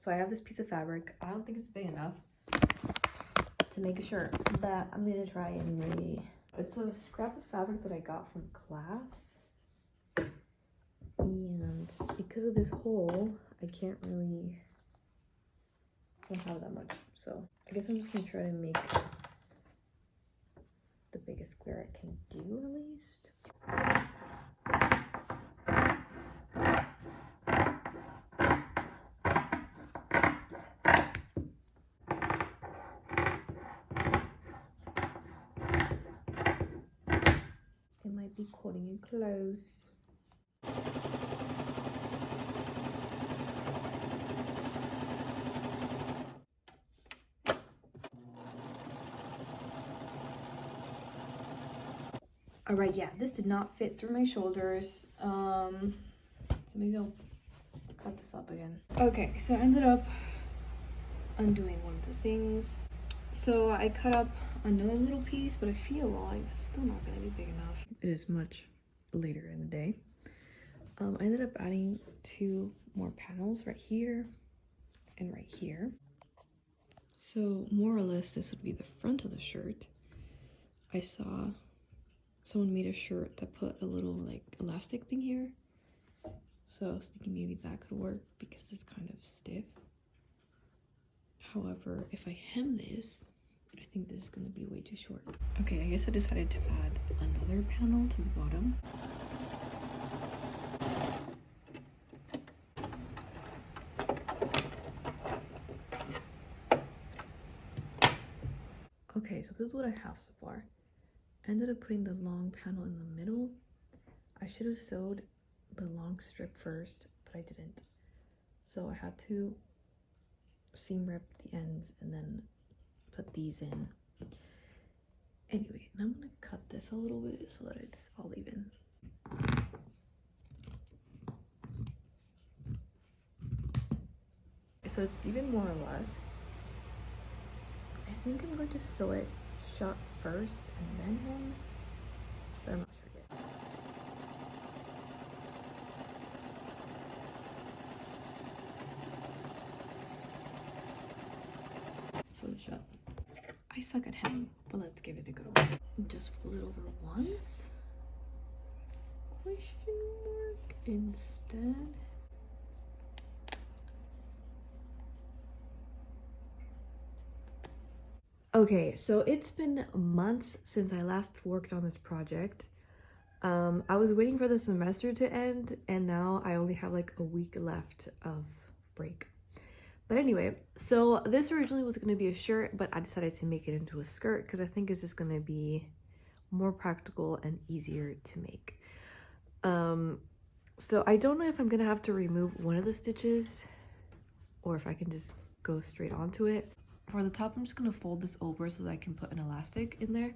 So I have this piece of fabric. I don't think it's big enough to make a shirt, but I'm gonna try anyway. It's a scrap of fabric that I got from class. And because of this hole, I don't have that much. So I guess I'm just gonna try to make the biggest square I can do at least. It might be cutting it close. All right, yeah, this did not fit through my shoulders. So maybe I'll cut this up again. Okay, so I ended up undoing one of the things. So I cut up another little piece, but I feel like it's still not gonna be big enough. It is much later in the day. I ended up adding 2 more panels right here and right here. So more or less this would be the front of the shirt. I saw someone made a shirt that put a little like elastic thing here. So I was thinking maybe that could work because it's kind of stiff. However, if I hem this, I think this is gonna be way too short. Okay, I guess I decided to add another panel to the bottom. Okay, so this is what I have so far. I ended up putting the long panel in the middle. I should have sewed the long strip first, but I didn't. So I had to seam rip the ends and then put these in. Anyway, and I'm gonna cut this a little bit so that it's all even. So it's even more or less. I think I'm going to sew it shut first and then hem, but I'm not sure yet. So shut. I suck at hemming, but let's give it a go. Just fold it over once. Question mark instead. Okay, so it's been months since I last worked on this project. I was waiting for the semester to end, and now I only have like a week left of break. But anyway, so this originally was going to be a shirt, but I decided to make it into a skirt because I think it's just going to be more practical and easier to make. So I don't know if I'm going to have to remove one of the stitches or if I can just go straight onto it. For the top, I'm just going to fold this over so that I can put an elastic in there.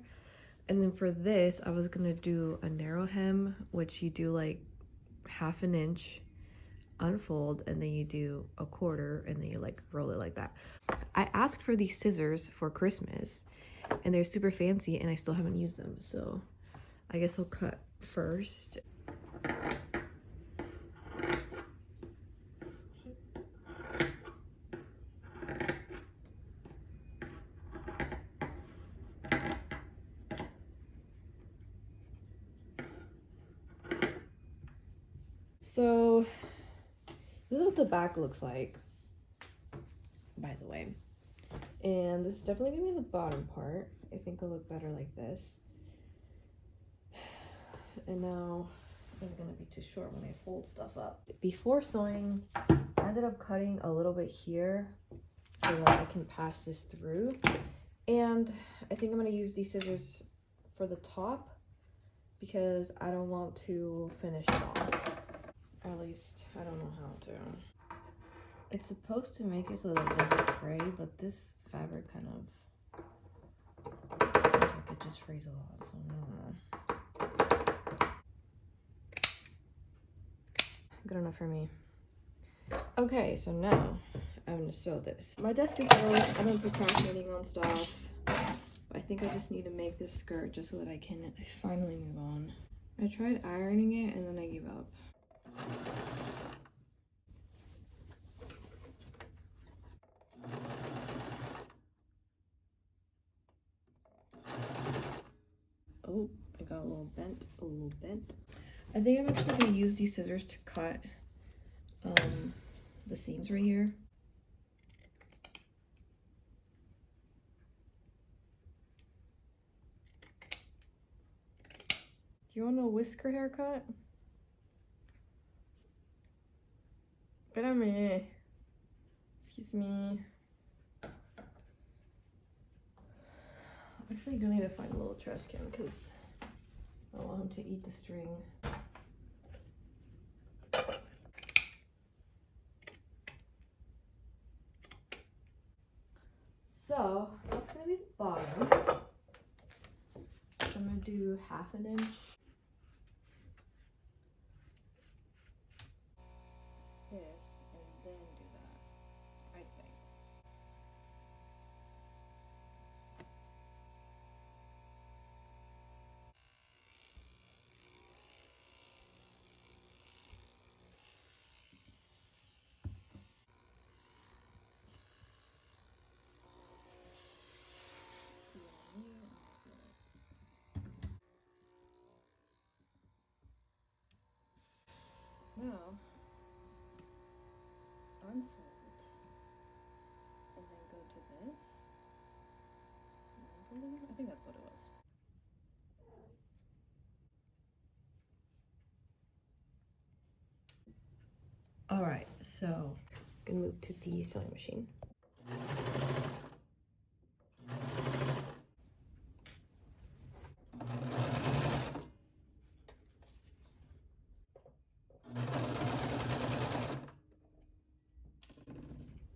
And then for this, I was going to do a narrow hem, which you do like 1/2 inch, unfold, and then you do 1/4, and then you like roll it like that. I asked for these scissors for Christmas, and they're super fancy, and I still haven't used them. So I guess I'll cut first. So this is what the back looks like, by the way. And this is definitely gonna be the bottom part. I think it'll look better like this. And now it's gonna be too short when I fold stuff up. Before sewing, I ended up cutting a little bit here so that I can pass this through. And I think I'm gonna use these scissors for the top because I don't want to finish it off. At least, I don't know how to. It's supposed to make it so that it doesn't fray, but this fabric kind of, like it just frays a lot, so I don't know. Good enough for me. Okay, so now I'm gonna sew this. My desk is low, I've been procrastinating on stuff. But I think I just need to make this skirt just so that I can finally move on. I tried ironing it and then I gave up. bent, a little bent. I think I'm actually gonna use these scissors to cut the seams right here. Do you want a whisker haircut? Espérame. Excuse me. I actually do need to find a little trash can because I don't want him to eat the string. So that's gonna be the bottom. I'm gonna do 1/2 inch. This and then do that, I think. Now, unfold, and then go to this. Unfolding? I think that's what it was. All right, so I'm gonna move to the sewing machine.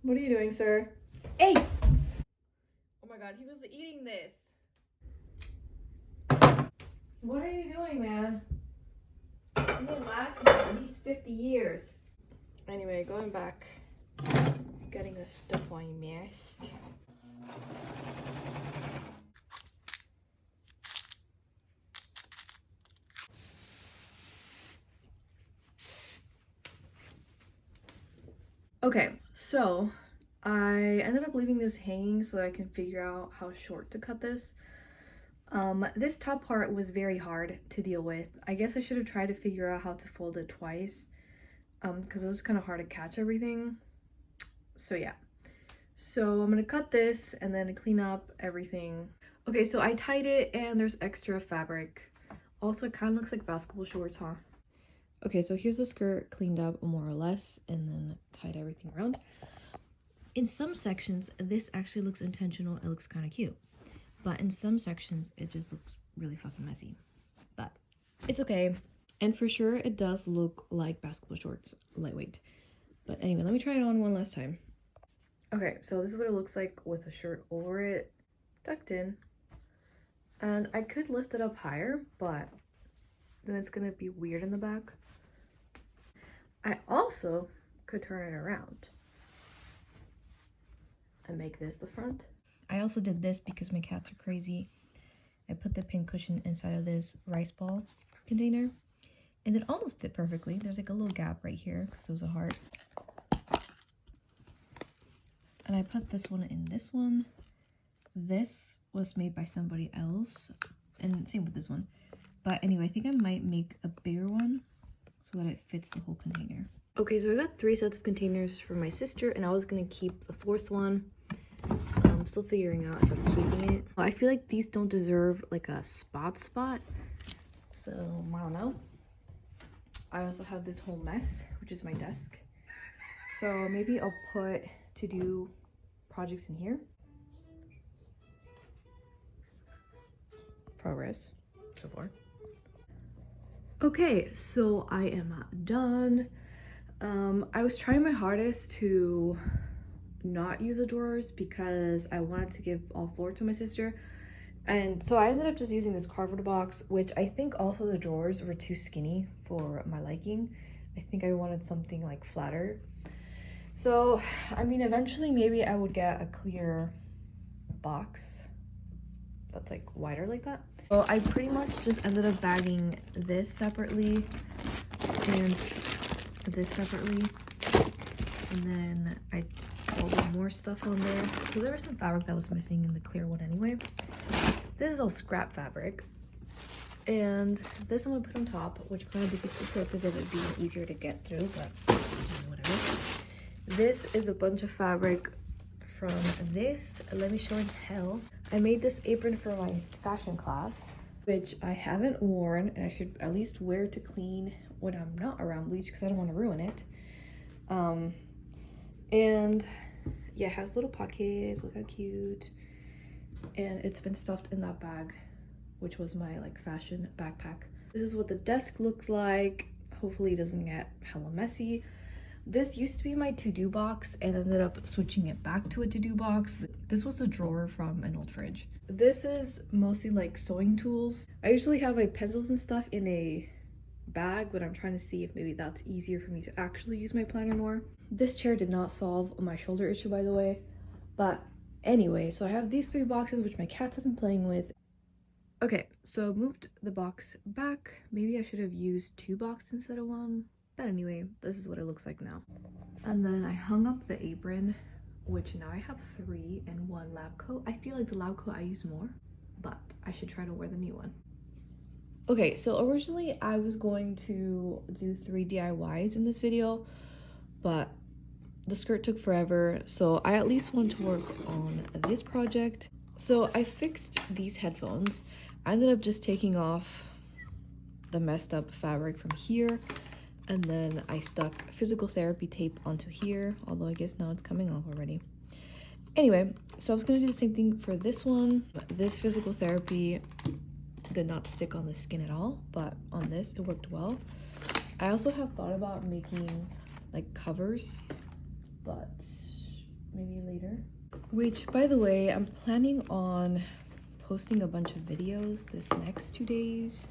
What are you doing, sir? Hey! Oh my god, he was eating this. What are you doing, man? He didn't last me at least 50 years. Anyway, going back, getting the stuff I missed. Okay, so I ended up leaving this hanging so that I can figure out how short to cut this. This top part was very hard to deal with. I guess I should have tried to figure out how to fold it twice, because it was kind of hard to catch everything. So yeah, so I'm gonna cut this and then clean up everything. Okay, so I tied it and there's extra fabric. Also, it kind of looks like basketball shorts, huh? Okay, so here's the skirt cleaned up more or less and then tied everything around. In some sections, this actually looks intentional. It looks kind of cute. But in some sections, it just looks really fucking messy. But it's okay. And for sure, it does look like basketball shorts, lightweight. But anyway, let me try it on one last time. Okay, so this is what it looks like with a shirt over it, tucked in. And I could lift it up higher, but then it's gonna be weird in the back. I also could turn it around and make this the front. I also did this because my cats are crazy. I put the pin cushion inside of this rice ball container and it almost fit perfectly. There's like a little gap right here because it was a heart. And I put this one in this one. This was made by somebody else and same with this one. But anyway, I think I might make a bigger one so that it fits the whole container. Okay, so I got 3 sets of containers for my sister and I was gonna keep the 4th one. I'm still figuring out if I'm keeping it. I feel like these don't deserve like a spot, so I don't know. I also have this whole mess, which is my desk. So maybe I'll put to do projects in here. Progress so far. Okay, so I am done. I was trying my hardest to not use the drawers because I wanted to give all 4 to my sister, and so I ended up just using this cardboard box, which I think also the drawers were too skinny for my liking. I think I wanted something like flatter. So I mean, eventually maybe I would get a clear box that's like wider like that. So I pretty much just ended up bagging this separately and this separately, and then I folded more stuff on there. So there was some fabric that was missing in the clear one anyway. This is all scrap fabric, And this I'm gonna put on top, which kind of defeats the purpose of it being easier to get through, but whatever. This is a bunch of fabric from this Let Me Show and Tell. I made this apron for my fashion class, which I haven't worn, and I should at least wear to clean when I'm not around bleach because I don't want to ruin it. And yeah, it has little pockets, look how cute. And it's been stuffed in that bag, which was my like fashion backpack. This is what the desk looks like. Hopefully it doesn't get hella messy. This used to be my to-do box and ended up switching it back to a to-do box. This was a drawer from an old fridge. This is mostly like sewing tools. I usually have my pencils and stuff in a bag, but I'm trying to see if maybe that's easier for me to actually use my planner more. This chair did not solve my shoulder issue, by the way. But anyway, so I have these 3 boxes, which my cats have been playing with. Okay, so I moved the box back. Maybe I should have used 2 boxes instead of 1. But anyway, this is what it looks like now. And then I hung up the apron, which now I have 3 and 1 lab coat. I feel like the lab coat I use more, but I should try to wear the new one. Okay, so originally I was going to do 3 DIYs in this video, but the skirt took forever, so I at least want to work on this project. So I fixed these headphones. I ended up just taking off the messed up fabric from here, and then I stuck physical therapy tape onto here, although I guess now it's coming off already. Anyway, so I was gonna do the same thing for this one. This physical therapy did not stick on the skin at all, but on this it worked well. I also have thought about making like covers, but maybe later. Which, by the way, I'm planning on posting a bunch of videos this next 2 days.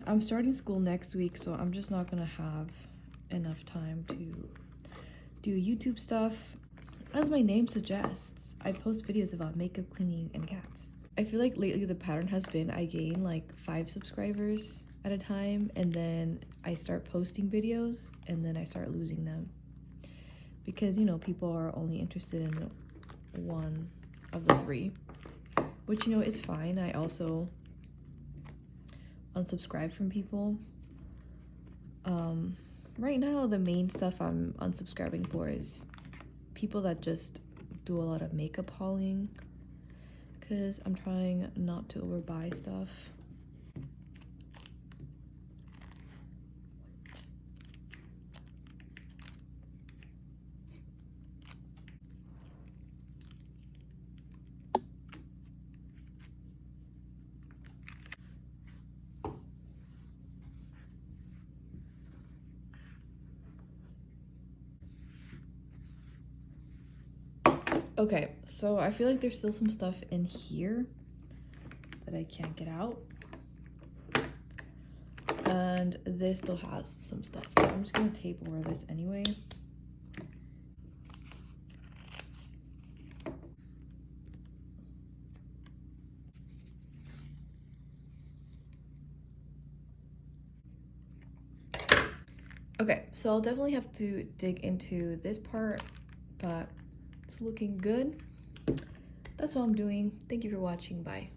I'm starting school next week, so I'm just not gonna have enough time to do YouTube stuff. As my name suggests, I post videos about makeup, cleaning, and cats. I feel like lately the pattern has been I gain like 5 subscribers at a time, and then I start posting videos, and then I start losing them. Because, you know, people are only interested in 1 of the 3, which, you know, is fine. I also unsubscribe from people. Right now the main stuff I'm unsubscribing for is people that just do a lot of makeup hauling, because I'm trying not to overbuy stuff. Okay, so I feel like there's still some stuff in here that I can't get out. And this still has some stuff. I'm just gonna tape over this anyway. Okay, so I'll definitely have to dig into this part, but it's looking good. That's all I'm doing. Thank you for watching. Bye.